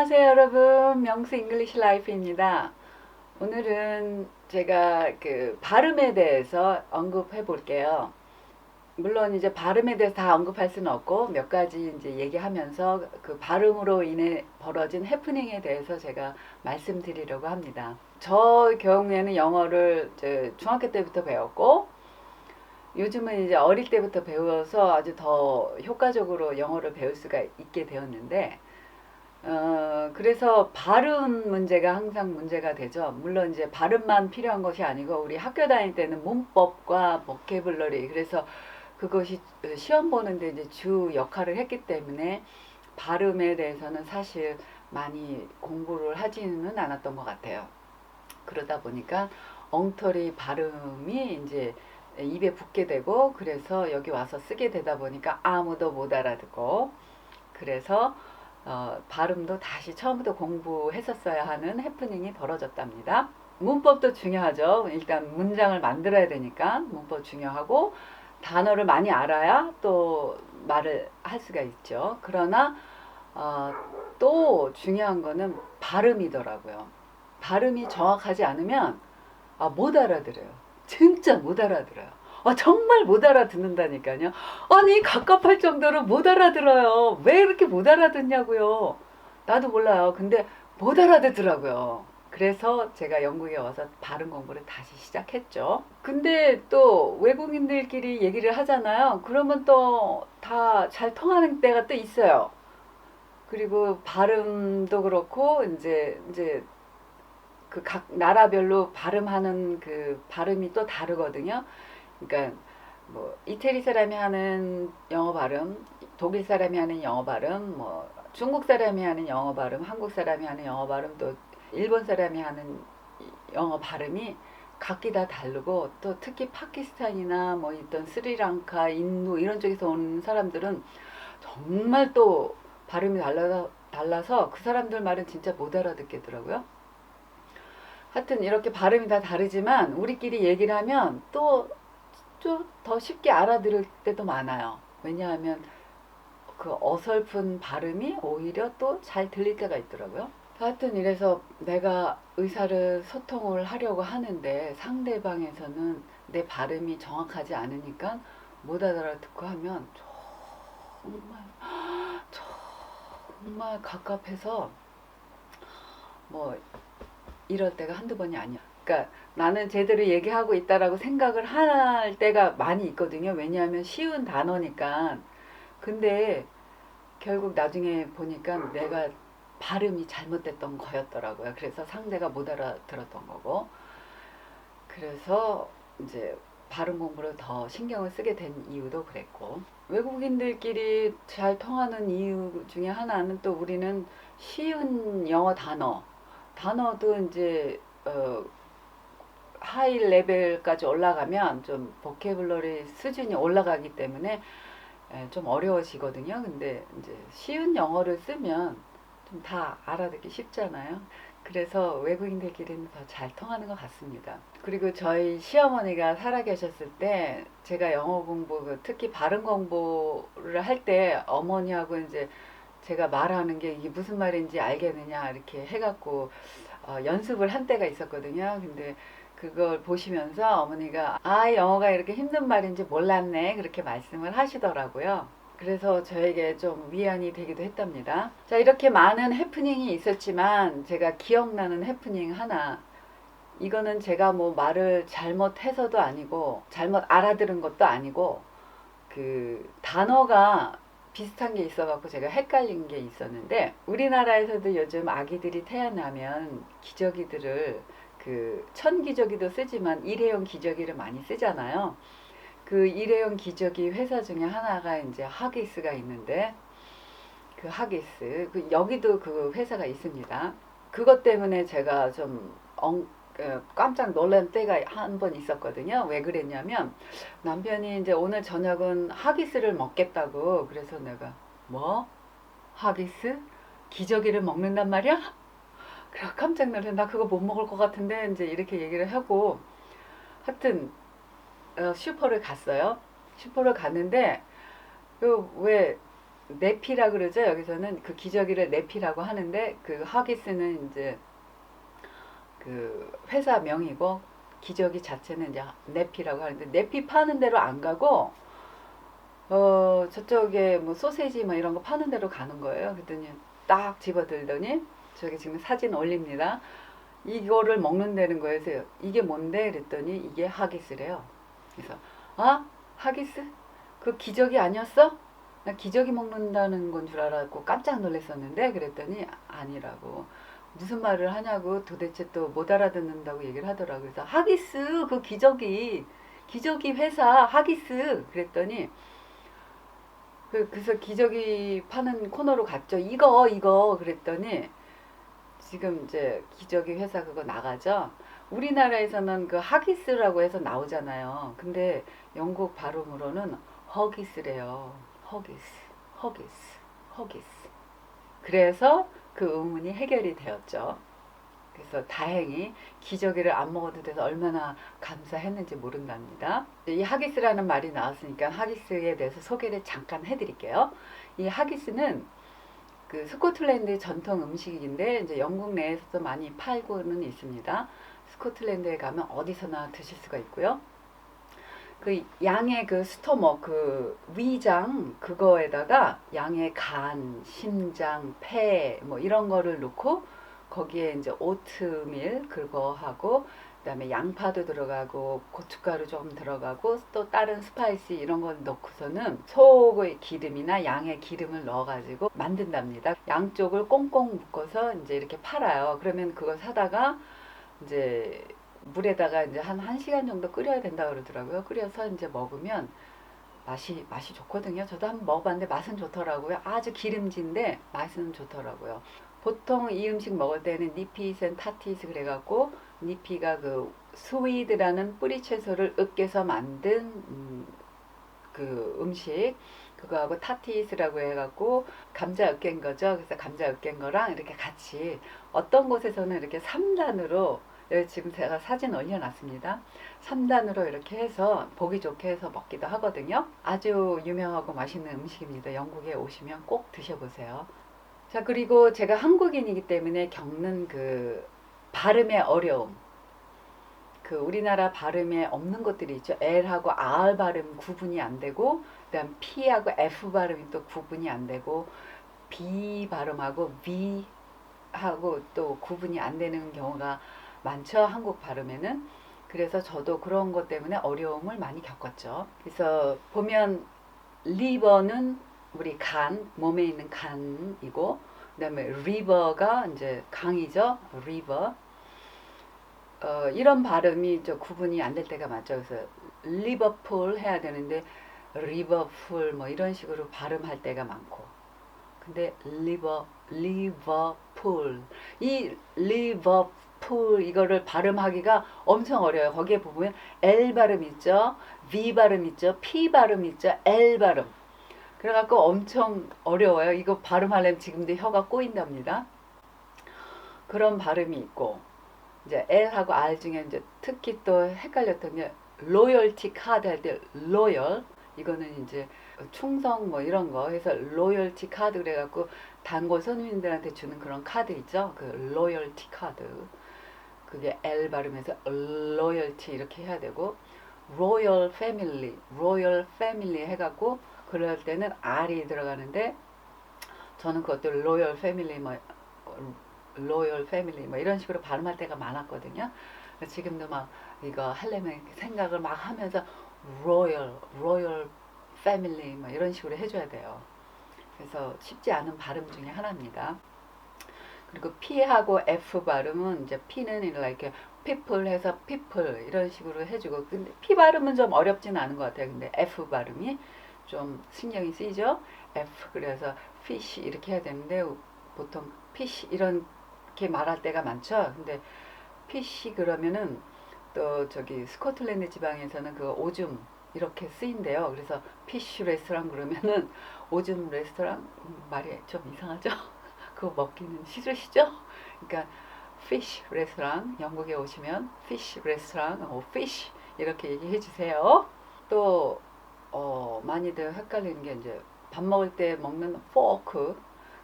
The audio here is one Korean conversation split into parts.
안녕하세요 여러분, 명수 잉글리시 라이프입니다. 오늘은 제가 그 발음에 대해서 언급해 볼게요. 물론 이제 발음에 대해서 다 언급할 수는 없고 몇 가지 이제 얘기하면서 그 발음으로 인해 벌어진 해프닝에 대해서 제가 말씀드리려고 합니다. 저 경우에는 영어를 이제 중학교 때부터 배웠고 요즘은 이제 어릴 때부터 배워서 아주 더 효과적으로 영어를 배울 수가 있게 되었는데 그래서 발음 문제가 항상 문제가 되죠. 물론 이제 발음만 필요한 것이 아니고 우리 학교 다닐 때는 문법과 보케블러리, 그래서 그것이 시험 보는데 이제 주 역할을 했기 때문에 발음에 대해서는 사실 많이 공부를 하지는 않았던 것 같아요. 그러다 보니까 엉터리 발음이 이제 입에 붙게 되고, 그래서 여기 와서 쓰게 되다 보니까 아무도 못 알아듣고, 그래서 발음도 다시 처음부터 공부했었어야 하는 해프닝이 벌어졌답니다. 문법도 중요하죠. 일단 문장을 만들어야 되니까 문법 중요하고, 단어를 많이 알아야 또 말을 할 수가 있죠. 그러나 어, 또 중요한 거는 발음이더라고요. 발음이 정확하지 않으면 못 알아들어요. 진짜 못 알아들어요. 정말 못 알아듣는다니까요. 아니, 갑갑할 정도로 못 알아들어요. 왜 이렇게 못 알아듣냐고요. 나도 몰라요. 근데 못 알아듣더라고요. 그래서 제가 영국에 와서 발음 공부를 다시 시작했죠. 근데 또 외국인들끼리 얘기를 하잖아요. 그러면 또 다 잘 통하는 때가 또 있어요. 그리고 발음도 그렇고 이제 그 각 나라별로 발음하는 그 발음이 또 다르거든요. 그러니까 뭐 이태리 사람이 하는 영어 발음, 독일 사람이 하는 영어 발음, 뭐 중국 사람이 하는 영어 발음, 한국 사람이 하는 영어 발음, 또 일본 사람이 하는 영어 발음이 각기 다 다르고, 또 특히 파키스탄이나 뭐 있던 스리랑카, 인도 이런 쪽에서 온 사람들은 정말 또 발음이 달라서 그 사람들 말은 진짜 못 알아듣겠더라고요. 하여튼 이렇게 발음이 다 다르지만 우리끼리 얘기를 하면 또 좀 더 쉽게 알아들을 때도 많아요. 왜냐하면 그 어설픈 발음이 오히려 또 잘 들릴 때가 있더라고요. 하여튼 이래서 내가 의사를 소통을 하려고 하는데 상대방에서는 내 발음이 정확하지 않으니까 못 알아듣고 하면 정말 정말 갑갑해서 뭐 이럴 때가 한두 번이 아니야. 그러니까 나는 제대로 얘기하고 있다라고 생각을 할 때가 많이 있거든요. 왜냐하면 쉬운 단어니까. 근데 결국 나중에 보니까 내가 발음이 잘못됐던 거였더라고요. 그래서 상대가 못 알아들었던 거고. 그래서 이제 발음 공부를 더 신경을 쓰게 된 이유도 그랬고, 외국인들끼리 잘 통하는 이유 중에 하나는 또 우리는 쉬운 영어 단어도 이제 하이 레벨까지 올라가면 좀 보케블러리 수준이 올라가기 때문에 좀 어려워지거든요. 근데 이제 쉬운 영어를 쓰면 좀 다 알아듣기 쉽잖아요. 그래서 외국인들끼리는 더 잘 통하는 것 같습니다. 그리고 저희 시어머니가 살아계셨을 때 제가 영어 공부, 특히 발음 공부를 할 때 어머니하고 이제 제가 말하는 게 이게 무슨 말인지 알겠느냐 이렇게 해갖고 연습을 한 때가 있었거든요. 근데 그걸 보시면서 어머니가 영어가 이렇게 힘든 말인지 몰랐네 그렇게 말씀을 하시더라고요. 그래서 저에게 좀 위안이 되기도 했답니다. 자, 이렇게 많은 해프닝이 있었지만 제가 기억나는 해프닝 하나, 이거는 제가 뭐 말을 잘못해서도 아니고 잘못 알아들은 것도 아니고 그 단어가 비슷한 게 있어갖고 제가 헷갈린 게 있었는데, 우리나라에서도 요즘 아기들이 태어나면 기저귀들을 그 천기저귀도 쓰지만 일회용 기저귀를 많이 쓰잖아요. 그 일회용 기저귀 회사 중에 하나가 이제 하기스가 있는데, 그 하기스 여기도 그 회사가 있습니다. 그것 때문에 제가 좀 깜짝 놀란 때가 한 번 있었거든요. 왜 그랬냐면 남편이 이제 오늘 저녁은 하기스를 먹겠다고, 그래서 내가 뭐? 하기스? 기저귀를 먹는단 말이야? 그래 깜짝 놀래. 나 그거 못 먹을 것 같은데 이제 이렇게 얘기를 하고, 하여튼 슈퍼를 갔어요. 슈퍼를 갔는데 왜 네피라 그러죠. 여기서는 그 기저귀를 네피라고 하는데 그 하기스는 이제 그 회사 명이고 기저귀 자체는 이제 네피라고 하는데 네피 파는 데로 안 가고 저쪽에 뭐 소세지 뭐 이런 거 파는 데로 가는 거예요. 그랬더니 딱 집어들더니 저기 지금 사진 올립니다. 이거를 먹는다는 거예요. 그래서 이게 뭔데? 그랬더니 이게 하기스래요. 그래서 아 하기스? 그 기저귀 아니었어? 나 기저귀 먹는다는 건 줄 알았고 깜짝 놀랐었는데 그랬더니 아니라고. 무슨 말을 하냐고 도대체 또 못 알아듣는다고 얘기를 하더라고요. 그래서 하기스 그 기저귀 회사 하기스 그랬더니 그래서 기저귀 파는 코너로 갔죠. 이거 그랬더니 지금 이제 기저귀 회사 그거 나가죠. 우리나라에서는 그 하기스라고 해서 나오잖아요. 근데 영국 발음으로는 허기스래요. 허기스, 허기스, 허기스. 그래서 그 의문이 해결이 되었죠. 그래서 다행히 기저귀를 안 먹어도 돼서 얼마나 감사했는지 모른답니다. 이 하기스라는 말이 나왔으니까 하기스에 대해서 소개를 잠깐 해드릴게요. 이 하기스는 그 스코틀랜드 전통 음식인데 이제 영국 내에서도 많이 팔고는 있습니다. 스코틀랜드에 가면 어디서나 드실 수가 있고요. 그 양의 그 스토머 그 위장 그거에다가 양의 간, 심장, 폐 뭐 이런 거를 넣고 거기에 이제 오트밀 그거 하고 그다음에 양파도 들어가고 고춧가루 좀 들어가고 또 다른 스파이시 이런 걸 넣고서는 소의 기름이나 양의 기름을 넣어가지고 만든답니다. 양쪽을 꽁꽁 묶어서 이제 이렇게 팔아요. 그러면 그거 사다가 이제 물에다가 이제 한 1시간 정도 끓여야 된다 그러더라고요. 끓여서 이제 먹으면 맛이 좋거든요. 저도 한번 먹어봤는데 맛은 좋더라고요. 아주 기름진데 맛은 좋더라고요. 보통 이 음식 먹을 때는 니피센 타티스 그래갖고 니피가 그 스위드라는 뿌리 채소를 으깨서 만든 그 음식 그거하고 타티스라고 해갖고 감자 으깬 거죠. 그래서 감자 으깬 거랑 이렇게 같이 어떤 곳에서는 이렇게 3단으로 여기 지금 제가 사진 올려놨습니다. 3단으로 이렇게 해서 보기 좋게 해서 먹기도 하거든요. 아주 유명하고 맛있는 음식입니다. 영국에 오시면 꼭 드셔보세요. 자, 그리고 제가 한국인이기 때문에 겪는 그 발음의 어려움. 그 우리나라 발음에 없는 것들이 있죠. L하고 R 발음 구분이 안 되고, 그다음 P하고 F 발음이 또 구분이 안 되고, B 발음하고 V하고 또 구분이 안 되는 경우가 많죠. 한국 발음에는. 그래서 저도 그런 것 때문에 어려움을 많이 겪었죠. 그래서 보면 리버는 우리 간, 몸에 있는 간이고, 그다음에 리버가 이제 강이죠. 리버. 이런 발음이 저 구분이 안 될 때가 많죠. 그래서 리버풀 해야 되는데 리버풀 뭐 이런 식으로 발음할 때가 많고. 근데 리버풀 이 리버풀 이거를 발음하기가 엄청 어려워요. 거기에 보면 L 발음 있죠. V 발음 있죠. P 발음 있죠. L 발음. 그래갖고 엄청 어려워요. 이거 발음하려면 지금도 혀가 꼬인답니다. 그런 발음이 있고 이제 L하고 R 중에 이제 특히 또 헷갈렸던 게 로열티 카드 할 때 로열 이거는 이제 충성 뭐 이런 거 해서 로열티 카드 그래갖고 단골 손님들한테 주는 그런 카드 있죠. 그 로열티 카드 그게 L 발음해서 로열티 이렇게 해야 되고 로열 패밀리 해갖고 그럴 때는 R이 들어가는데 저는 그것도 로열 패밀리 뭐 이런 식으로 발음할 때가 많았거든요. 지금도 막 이거 하려면 생각을 막 하면서 로열 패밀리 뭐 이런 식으로 해줘야 돼요. 그래서 쉽지 않은 발음 중에 하나입니다. 그리고 P하고 F 발음은 이제 P는 이렇게 people 해서 people 이런 식으로 해주고 근데 P 발음은 좀 어렵진 않은 것 같아요. 근데 F 발음이 좀 신경이 쓰이죠. F 그래서 fish 이렇게 해야 되는데 보통 fish 이렇게 말할 때가 많죠. 근데 fish 그러면은 또 저기 스코틀랜드 지방에서는 그 오줌 이렇게 쓰인대요. 그래서 피쉬 레스토랑 그러면은 오줌 레스토랑 말이 좀 이상하죠. 그거 먹기는 싫으시죠? 그러니까 fish 레스토랑 영국에 오시면 fish 레스토랑 fish 이렇게 얘기해 주세요. 또 많이들 헷갈리는 게 이제 밥 먹을 때 먹는 fork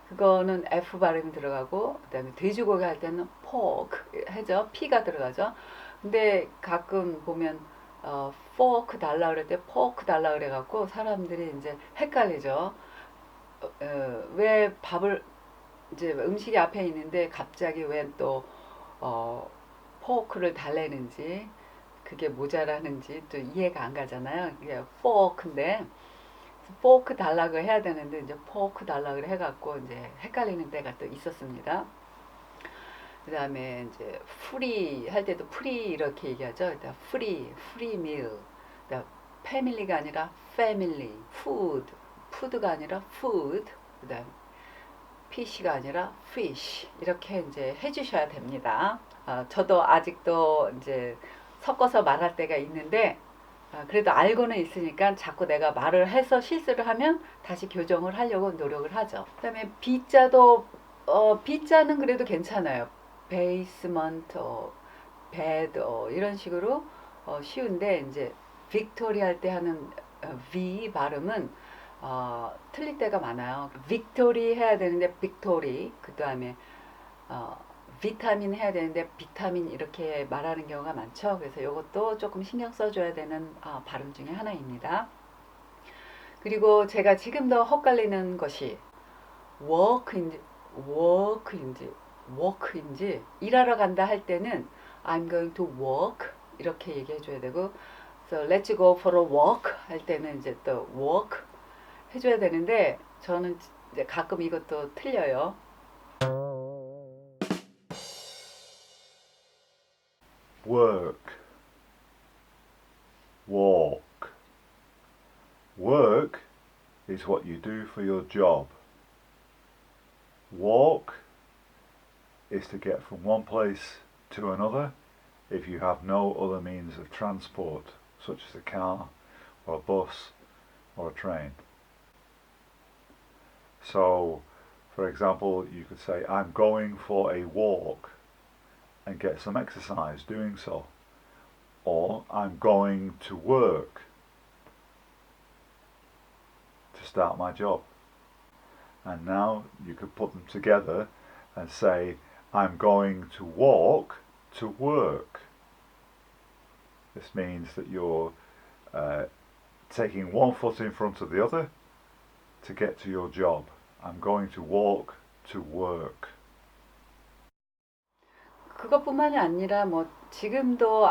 그거는 F 발음이 들어가고 그다음에 돼지고기 할 때는 pork 해죠. P가 들어가죠. 근데 가끔 보면 fork 달라 그럴 때 pork 달라 그래 갖고 사람들이 이제 헷갈리죠. 왜 밥을 이제 음식이 앞에 있는데 갑자기 왜 또 포크를 달래는지 그게 모자라는지 또 이해가 안 가잖아요. 이게 포크인데 포크 달라고 해야 되는데 이제 포크 달라고 해갖고 이제 헷갈리는 때가 또 있었습니다. 그 다음에 이제 프리 할 때도 프리 이렇게 얘기하죠. 일단 프리 밀. 패밀리가 아니라 패밀리. 푸드가 아니라 푸드. 그 다음 피쉬가 아니라 fish 이렇게 이제 해주셔야 됩니다. 저도 아직도 이제 섞어서 말할 때가 있는데 그래도 알고는 있으니까 자꾸 내가 말을 해서 실수를 하면 다시 교정을 하려고 노력을 하죠. 그다음에 B자도 B자는 그래도 괜찮아요. 베이스먼트, 베드 이런 식으로 쉬운데 이제 빅토리 할 때 하는 V 발음은 틀릴 때가 많아요. 빅토리 해야 되는데 빅토리 그 다음에 비타민 해야 되는데 비타민 이렇게 말하는 경우가 많죠. 그래서 이것도 조금 신경 써줘야 되는 발음 중에 하나입니다. 그리고 제가 지금 더 헛갈리는 것이 work인지 일하러 간다 할 때는 I'm going to work 이렇게 얘기해 줘야 되고 so let's go for a walk 할 때는 이제 또 work 해줘야 되는데 저는 이제 가끔 이것도 틀려요. work, walk. Work is what you do for your job. Walk is to get from one place to another if you have no other means of transport, such as a car or a bus or a train. So, for example, you could say, I'm going for a walk and get some exercise doing so. Or, I'm going to work to start my job. And now you could put them together and say, I'm going to walk to work. This means that you're taking one foot in front of the other to get to your job. I'm going to walk to work. 그것뿐만이 아니라 뭐 지금도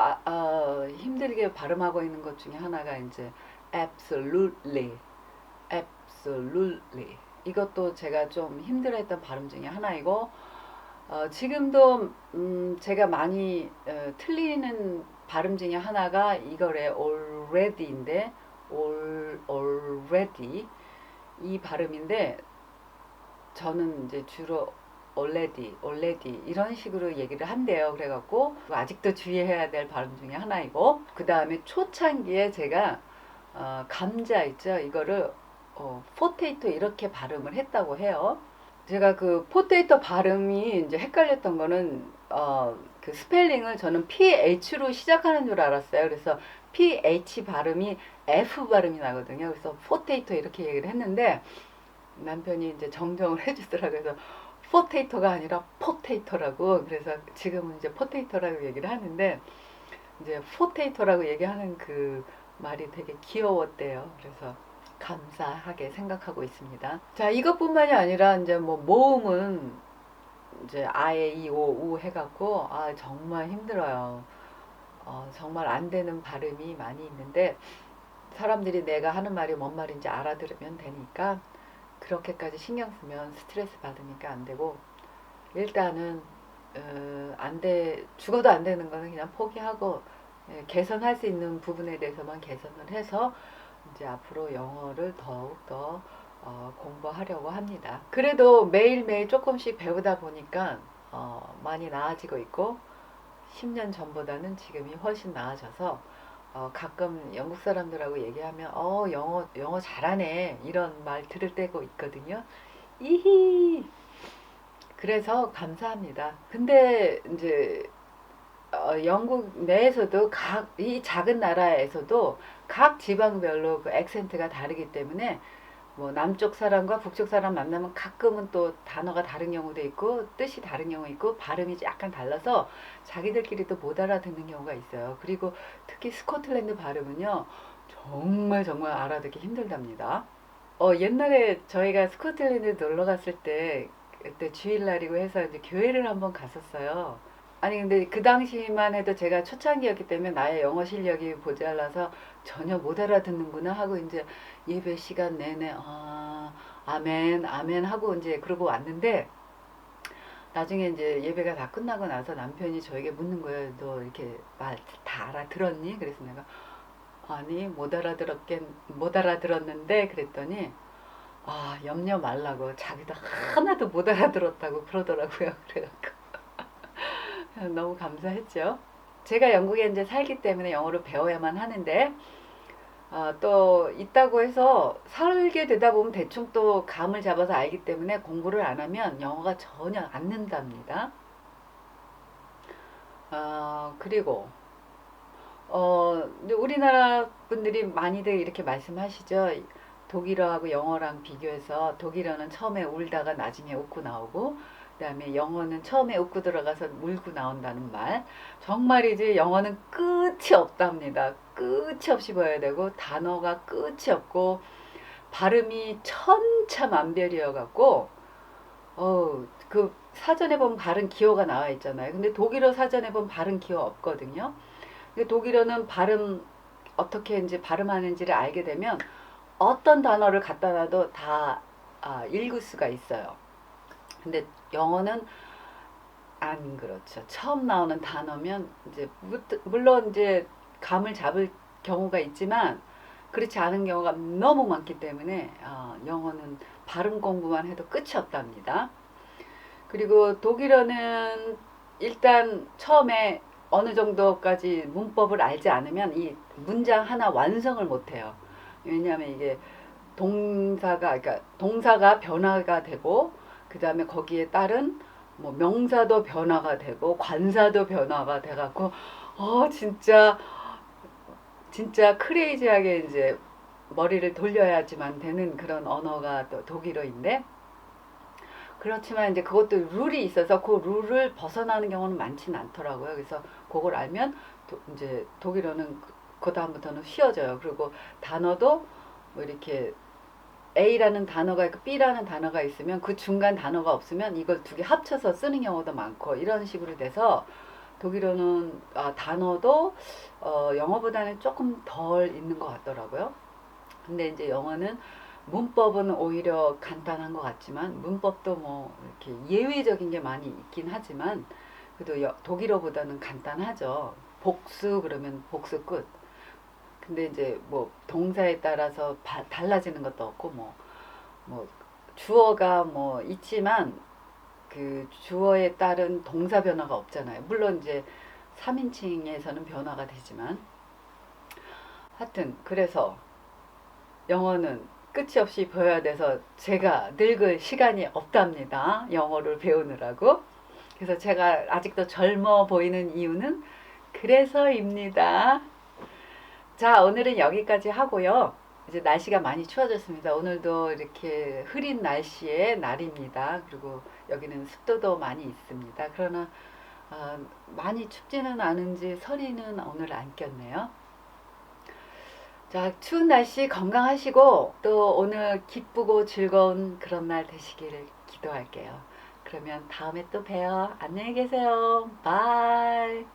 힘들게 발음하고 있는 것 중에 하나가 이제 absolutely 이것도 제가 좀 힘들어했던 발음 중에 하나이고 지금도 제가 많이 틀리는 발음 중에 하나가 이거래 already인데 already 이 발음인데 저는 이제 주로 already 이런 식으로 얘기를 한대요. 그래갖고 아직도 주의해야 될 발음 중에 하나이고 그 다음에 초창기에 제가 감자 있죠. 이거를 포테이토 이렇게 발음을 했다고 해요. 제가 그 포테이토 발음이 이제 헷갈렸던 거는 그 스펠링을 저는 PH로 시작하는 줄 알았어요. 그래서 PH 발음이 F 발음이 나거든요. 그래서 포테이토 이렇게 얘기를 했는데 남편이 이제 정정을 해주더라고요. 그래서 포테이토가 아니라 포테이토라고. 그래서 지금은 이제 포테이토라고 얘기를 하는데 이제 포테이토라고 얘기하는 그 말이 되게 귀여웠대요. 그래서 감사하게 생각하고 있습니다. 자, 이것뿐만이 아니라 이제 뭐 모음은 이제 아에 이 오 우 해갖고 정말 힘들어요. 정말 안 되는 발음이 많이 있는데 사람들이 내가 하는 말이 뭔 말인지 알아들으면 되니까 그렇게까지 신경 쓰면 스트레스 받으니까 안 되고 일단은 죽어도 안 되는 거는 그냥 포기하고 개선할 수 있는 부분에 대해서만 개선을 해서 이제 앞으로 영어를 더욱더 공부하려고 합니다. 그래도 매일매일 조금씩 배우다 보니까 많이 나아지고 있고 10년 전보다는 지금이 훨씬 나아져서 가끔 영국 사람들하고 얘기하면 영어 잘하네 이런 말 들을 때가 있거든요. 이히 그래서 감사합니다. 근데 이제 영국 내에서도 이 작은 나라에서도 각 지방별로 그 액센트가 다르기 때문에 뭐 남쪽 사람과 북쪽 사람 만나면 가끔은 또 단어가 다른 경우도 있고 뜻이 다른 경우 있고 발음이 약간 달라서 자기들끼리도 못 알아듣는 경우가 있어요. 그리고 특히 스코틀랜드 발음은요 정말 정말 알아듣기 힘들답니다. 옛날에 저희가 스코틀랜드 놀러 갔을 때 그때 주일날이고 해서 이제 교회를 한번 갔었어요. 아니 근데 그 당시만 해도 제가 초창기였기 때문에 나의 영어 실력이 모자라서 전혀 못 알아듣는구나 하고 이제 예배 시간 내내 아멘 아멘 하고 이제 그러고 왔는데 나중에 이제 예배가 다 끝나고 나서 남편이 저에게 묻는 거예요. 너 이렇게 말 다 알아들었니? 그래서 내가 아니 못 알아들었는데 그랬더니 염려 말라고 자기도 하나도 못 알아들었다고 그러더라고요. 그래갖고 너무 감사했죠. 제가 영국에 이제 살기 때문에 영어를 배워야만 하는데 또 있다고 해서 살게 되다 보면 대충 또 감을 잡아서 알기 때문에 공부를 안 하면 영어가 전혀 안 는답니다. 그리고 이제 우리나라 분들이 많이들 이렇게 말씀하시죠. 독일어하고 영어랑 비교해서 독일어는 처음에 울다가 나중에 웃고 나오고 그다음에 영어는 처음에 웃고 들어가서 울고 나온다는 말. 정말이지 영어는 끝이 없답니다. 끝이 없이 배워야 되고 단어가 끝이 없고 발음이 천차만별이어 갖고 그 사전에 보면 발음 기호가 나와 있잖아요. 근데 독일어 사전에 보면 발음 기호 없거든요. 근데 독일어는 발음 어떻게 이제 발음하는지를 알게 되면 어떤 단어를 갖다 놔도 다 읽을 수가 있어요. 근데 영어는 안 그렇죠. 처음 나오는 단어면 이제 물론 이제 감을 잡을 경우가 있지만 그렇지 않은 경우가 너무 많기 때문에 영어는 발음 공부만 해도 끝이 없답니다. 그리고 독일어는 일단 처음에 어느 정도까지 문법을 알지 않으면 이 문장 하나 완성을 못해요. 왜냐하면 이게 그러니까 동사가 변화가 되고 그 다음에 거기에 따른 뭐 명사도 변화가 되고 관사도 변화가 돼갖고 진짜 크레이지하게 이제 머리를 돌려야지만 되는 그런 언어가 또 독일어인데 그렇지만 이제 그것도 룰이 있어서 그 룰을 벗어나는 경우는 많지는 않더라고요. 그래서 그걸 알면 이제 독일어는 그 다음부터는 쉬워져요. 그리고 단어도 뭐 이렇게 A라는 단어가 있고 B라는 단어가 있으면 그 중간 단어가 없으면 이걸 두 개 합쳐서 쓰는 경우도 많고 이런 식으로 돼서 독일어는 단어도 영어보다는 조금 덜 있는 것 같더라고요. 근데 이제 영어는 문법은 오히려 간단한 것 같지만 문법도 뭐 이렇게 예외적인 게 많이 있긴 하지만 그래도 독일어보다는 간단하죠. 복수 그러면 복수 끝. 근데 이제 뭐 동사에 따라서 달라지는 것도 없고 뭐 주어가 뭐 있지만 그 주어에 따른 동사 변화가 없잖아요. 물론 이제 3인칭에서는 변화가 되지만 하여튼 그래서 영어는 끝이 없이 배워야 돼서 제가 늙을 시간이 없답니다. 영어를 배우느라고. 그래서 제가 아직도 젊어 보이는 이유는 그래서입니다. 자, 오늘은 여기까지 하고요. 이제 날씨가 많이 추워졌습니다. 오늘도 이렇게 흐린 날씨의 날입니다. 그리고 여기는 습도도 많이 있습니다. 그러나 많이 춥지는 않은지 서리는 오늘 안 꼈네요. 자, 추운 날씨 건강하시고 또 오늘 기쁘고 즐거운 그런 날 되시기를 기도할게요. 그러면 다음에 또 봬요. 안녕히 계세요. 바이.